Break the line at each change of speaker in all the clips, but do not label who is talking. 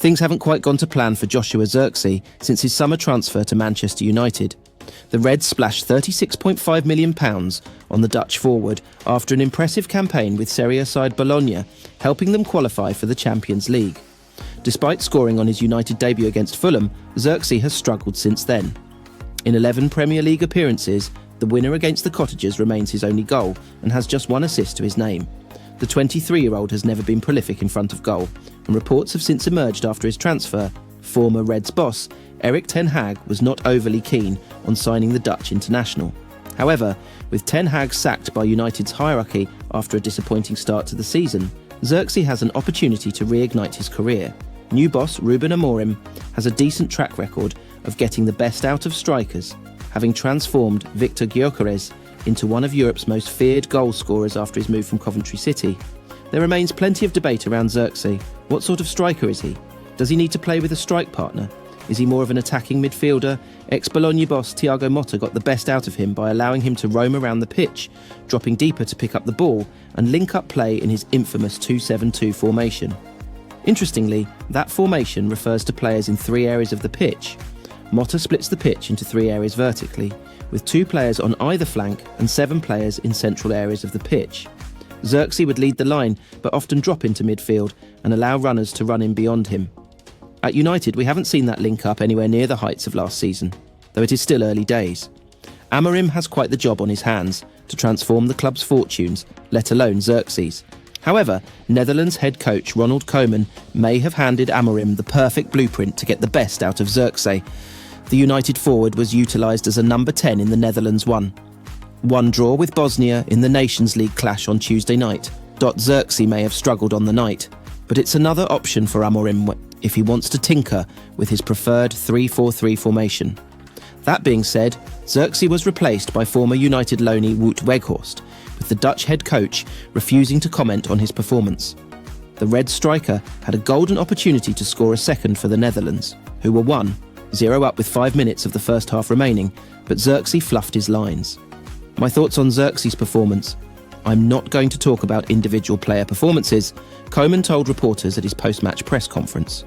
Things haven't quite gone to plan for Joshua Zirkzee since his summer transfer to Manchester United. The Reds splashed £36.5 million on the Dutch forward after an impressive campaign with Serie A side Bologna, helping them qualify for the Champions League. Despite scoring on his United debut against Fulham, Zirkzee has struggled since then. In 11 Premier League appearances, the winner against the Cottagers remains his only goal and has just one assist to his name. The 23-year-old has never been prolific in front of goal, and reports have since emerged after his transfer. Former Reds boss Erik Ten Hag was not overly keen on signing the Dutch international. However, with Ten Hag sacked by United's hierarchy after a disappointing start to the season, Zirkzee has an opportunity to reignite his career. New boss Ruben Amorim has a decent track record of getting the best out of strikers, having transformed Victor Gyökeres into one of Europe's most feared goal scorers after his move from Coventry City. There remains plenty of debate around Zirkzee. What sort of striker is he? Does he need to play with a strike partner? Is he more of an attacking midfielder? Ex-Bologna boss Thiago Motta got the best out of him by allowing him to roam around the pitch, dropping deeper to pick up the ball and link up play in his infamous 2-7-2 formation. Interestingly, that formation refers to players in 3 areas of the pitch. Motta splits the pitch into 3 areas vertically, with 2 players on either flank and 7 players in central areas of the pitch. Zirkzee would lead the line, but often drop into midfield and allow runners to run in beyond him. At United, we haven't seen that link up anywhere near the heights of last season, though it is still early days. Amorim has quite the job on his hands to transform the club's fortunes, let alone Zirkzee's. However, Netherlands head coach Ronald Koeman may have handed Amorim the perfect blueprint to get the best out of Zirkzee. The United forward was utilised as a number 10 in the Netherlands 1 draw with Bosnia in the Nations League clash on Tuesday night. Zirkzee may have struggled on the night, but it's another option for Amorim if he wants to tinker with his preferred 3-4-3 formation. That being said, Zirkzee was replaced by former United loanee Wout Weghorst, with the Dutch head coach refusing to comment on his performance. The Red striker had a golden opportunity to score a second for the Netherlands, who were 1-0 up with 5 minutes of the first half remaining, but Zirkzee fluffed his lines. My thoughts on Zirkzee's performance? I'm not going to talk about individual player performances, Koeman told reporters at his post-match press conference.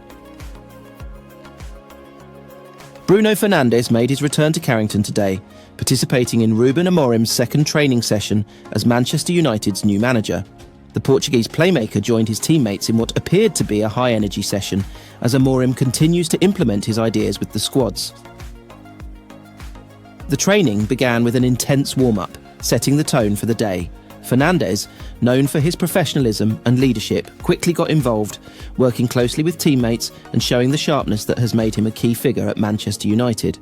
Bruno Fernandes made his return to Carrington today, participating in Ruben Amorim's second training session as Manchester United's new manager. The Portuguese playmaker joined his teammates in what appeared to be a high-energy session as Amorim continues to implement his ideas with the squads. The training began with an intense warm-up, setting the tone for the day. Fernandes, known for his professionalism and leadership, quickly got involved, working closely with teammates and showing the sharpness that has made him a key figure at Manchester United.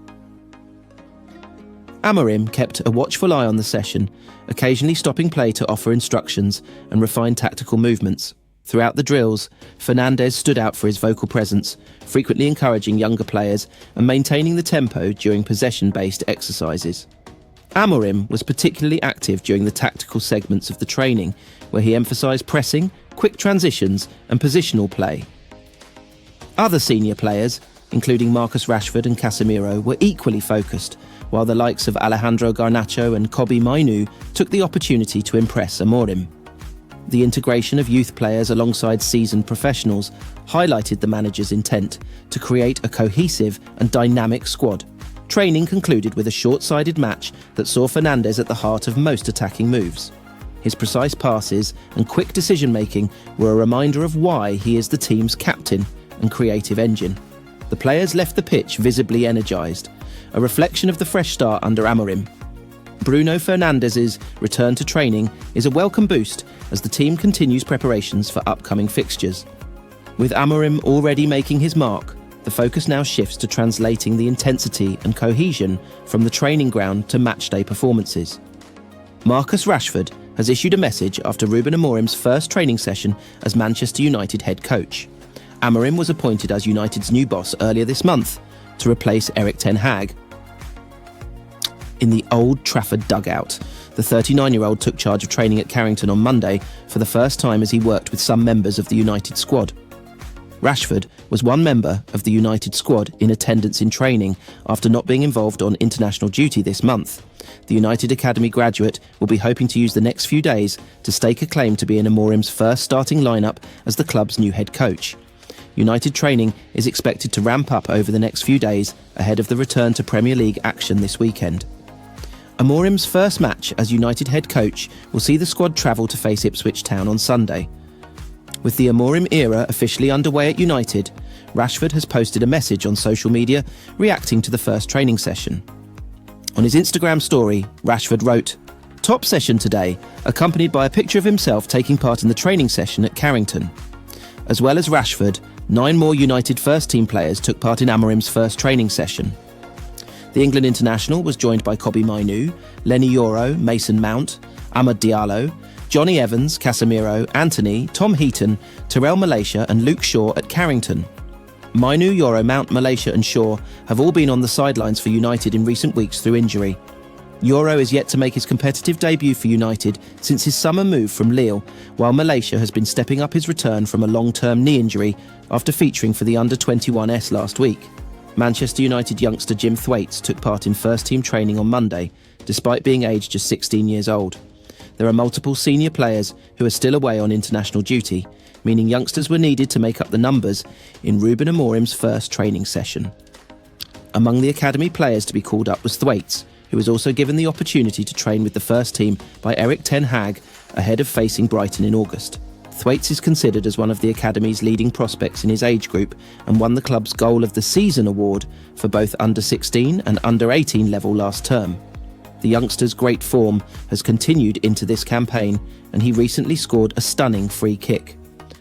Amorim kept a watchful eye on the session, occasionally stopping play to offer instructions and refine tactical movements. Throughout the drills, Fernandes stood out for his vocal presence, frequently encouraging younger players and maintaining the tempo during possession-based exercises. Amorim was particularly active during the tactical segments of the training, where he emphasised pressing, quick transitions and positional play. Other senior players, including Marcus Rashford and Casemiro, were equally focused, while the likes of Alejandro Garnacho and Kobbie Mainoo took the opportunity to impress Amorim. The integration of youth players alongside seasoned professionals highlighted the manager's intent to create a cohesive and dynamic squad. Training concluded with a short-sided match that saw Fernandes at the heart of most attacking moves. His precise passes and quick decision-making were a reminder of why he is the team's captain and creative engine. The players left the pitch visibly energised, a reflection of the fresh start under Amorim. Bruno Fernandes' return to training is a welcome boost as the team continues preparations for upcoming fixtures. With Amorim already making his mark, the focus now shifts to translating the intensity and cohesion from the training ground to matchday performances. Marcus Rashford has issued a message after Ruben Amorim's first training session as Manchester United head coach. Amorim was appointed as United's new boss earlier this month to replace Erik Ten Hag. In the Old Trafford dugout, the 39-year-old took charge of training at Carrington on Monday for the first time as he worked with some members of the United squad. Rashford was one member of the United squad in attendance in training after not being involved on international duty this month. The United Academy graduate will be hoping to use the next few days to stake a claim to be in Amorim's first starting lineup as the club's new head coach. United training is expected to ramp up over the next few days ahead of the return to Premier League action this weekend. Amorim's first match as United head coach will see the squad travel to face Ipswich Town on Sunday. With the Amorim era officially underway at United, Rashford has posted a message on social media reacting to the first training session. On his Instagram story, Rashford wrote, "Top session today," accompanied by a picture of himself taking part in the training session at Carrington. As well as Rashford, 9 more United first team players took part in Amorim's first training session. The England international was joined by Kobbie Mainoo, Lenny Yoro, Mason Mount, Amad Diallo, Johnny Evans, Casemiro, Antony, Tom Heaton, Tyrell Malacia and Luke Shaw at Carrington. Mainoo, Yoro, Mount, Malacia and Shaw have all been on the sidelines for United in recent weeks through injury. Yoro is yet to make his competitive debut for United since his summer move from Lille, while Malacia has been stepping up his return from a long-term knee injury after featuring for the Under-21s last week. Manchester United youngster Jim Thwaites took part in first-team training on Monday, despite being aged just 16 years old. There are multiple senior players who are still away on international duty, meaning youngsters were needed to make up the numbers in Ruben Amorim's first training session. Among the academy players to be called up was Thwaites, who was also given the opportunity to train with the first team by Erik ten Hag ahead of facing Brighton in August. Thwaites is considered as one of the academy's leading prospects in his age group and won the club's Goal of the Season award for both under-16 and under-18 level last term. The youngster's great form has continued into this campaign, and he recently scored a stunning free kick.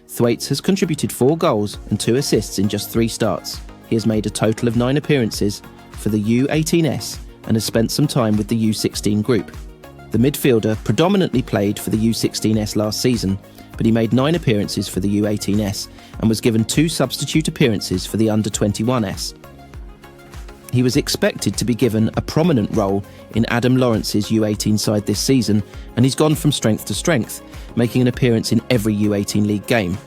Thwaites has contributed 4 goals and 2 assists in just 3 starts. He has made a total of 9 appearances for the U18s and has spent some time with the U16 group. The midfielder predominantly played for the U16s last season, but he made 9 appearances for the U18s and was given 2 substitute appearances for the Under-21s. He was expected to be given a prominent role in Adam Lawrence's U18 side this season, and he's gone from strength to strength, making an appearance in every U18 league game.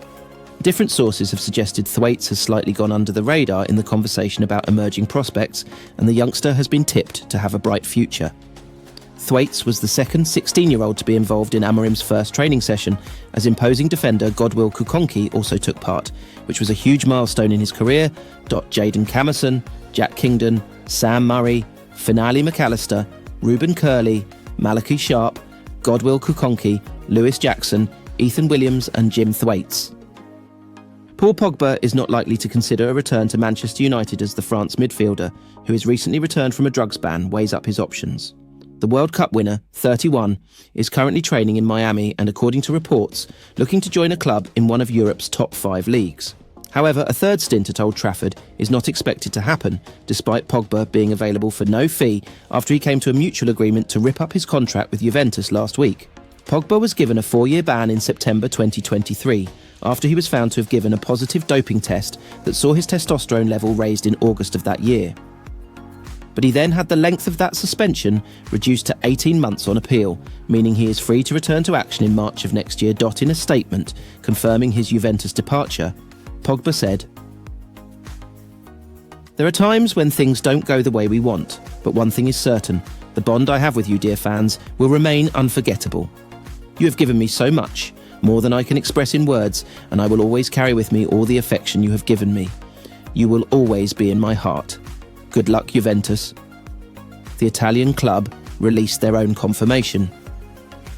Different sources have suggested Thwaites has slightly gone under the radar in the conversation about emerging prospects, and the youngster has been tipped to have a bright future. Thwaites was the second 16-year-old to be involved in Amorim's first training session, as imposing defender Godwill Kukonki also took part, which was a huge milestone in his career. Jadon Sancho, Jack Kingdon, Sam Murray, Finale McAllister, Ruben Curley, Malachi Sharp, Godwill Kukonki, Lewis Jackson, Ethan Williams and Jim Thwaites. Paul Pogba is not likely to consider a return to Manchester United as the France midfielder, who has recently returned from a drugs ban, weighs up his options. The World Cup winner, 31, is currently training in Miami and, according to reports, looking to join a club in one of Europe's top 5 leagues. However, a third stint at Old Trafford is not expected to happen, despite Pogba being available for no fee after he came to a mutual agreement to rip up his contract with Juventus last week. Pogba was given a 4-year ban in September 2023, after he was found to have given a positive doping test that saw his testosterone level raised in August of that year. But he then had the length of that suspension reduced to 18 months on appeal, meaning he is free to return to action in March of next year. In a statement confirming his Juventus departure, Pogba said, "There are times when things don't go the way we want, but one thing is certain, the bond I have with you, dear fans, will remain unforgettable. You have given me so much, more than I can express in words, and I will always carry with me all the affection you have given me. You will always be in my heart. Good luck, Juventus." The Italian club released their own confirmation.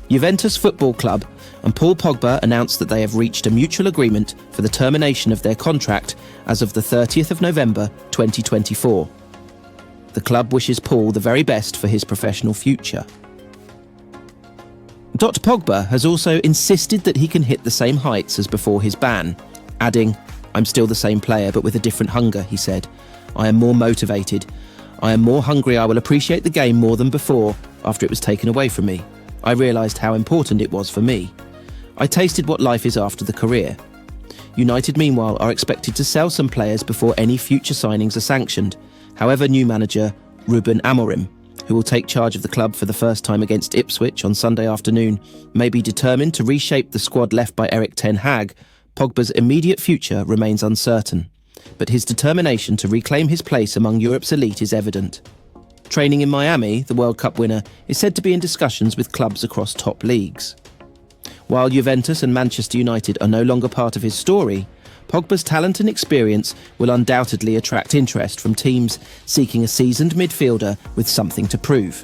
Juventus Football Club and Paul Pogba announced that they have reached a mutual agreement for the termination of their contract as of the 30th of November 2024. The club wishes Paul the very best for his professional future. Pogba has also insisted that he can hit the same heights as before his ban, adding, "I'm still the same player but with a different hunger," he said. "I am more motivated. I am more hungry. I will appreciate the game more than before after it was taken away from me. I realised how important it was for me. I tasted what life is after the career." United, meanwhile, are expected to sell some players before any future signings are sanctioned. However, new manager Ruben Amorim, who will take charge of the club for the first time against Ipswich on Sunday afternoon, may be determined to reshape the squad left by Erik ten Hag. Pogba's immediate future remains uncertain, but his determination to reclaim his place among Europe's elite is evident. Training in Miami, the World Cup winner is said to be in discussions with clubs across top leagues. While Juventus and Manchester United are no longer part of his story, Pogba's talent and experience will undoubtedly attract interest from teams seeking a seasoned midfielder with something to prove.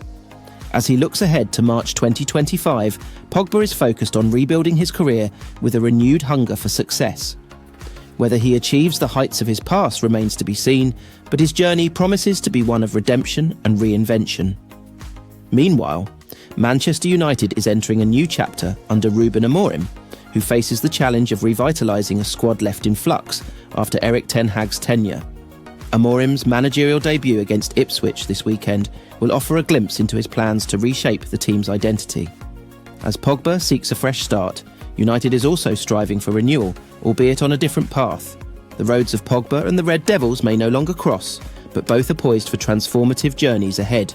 As he looks ahead to March 2025, Pogba is focused on rebuilding his career with a renewed hunger for success. Whether he achieves the heights of his past remains to be seen, but his journey promises to be one of redemption and reinvention. Meanwhile, Manchester United is entering a new chapter under Ruben Amorim, who faces the challenge of revitalising a squad left in flux after Erik ten Hag's tenure. Amorim's managerial debut against Ipswich this weekend will offer a glimpse into his plans to reshape the team's identity. As Pogba seeks a fresh start, United is also striving for renewal, albeit on a different path. The roads of Pogba and the Red Devils may no longer cross, but both are poised for transformative journeys ahead.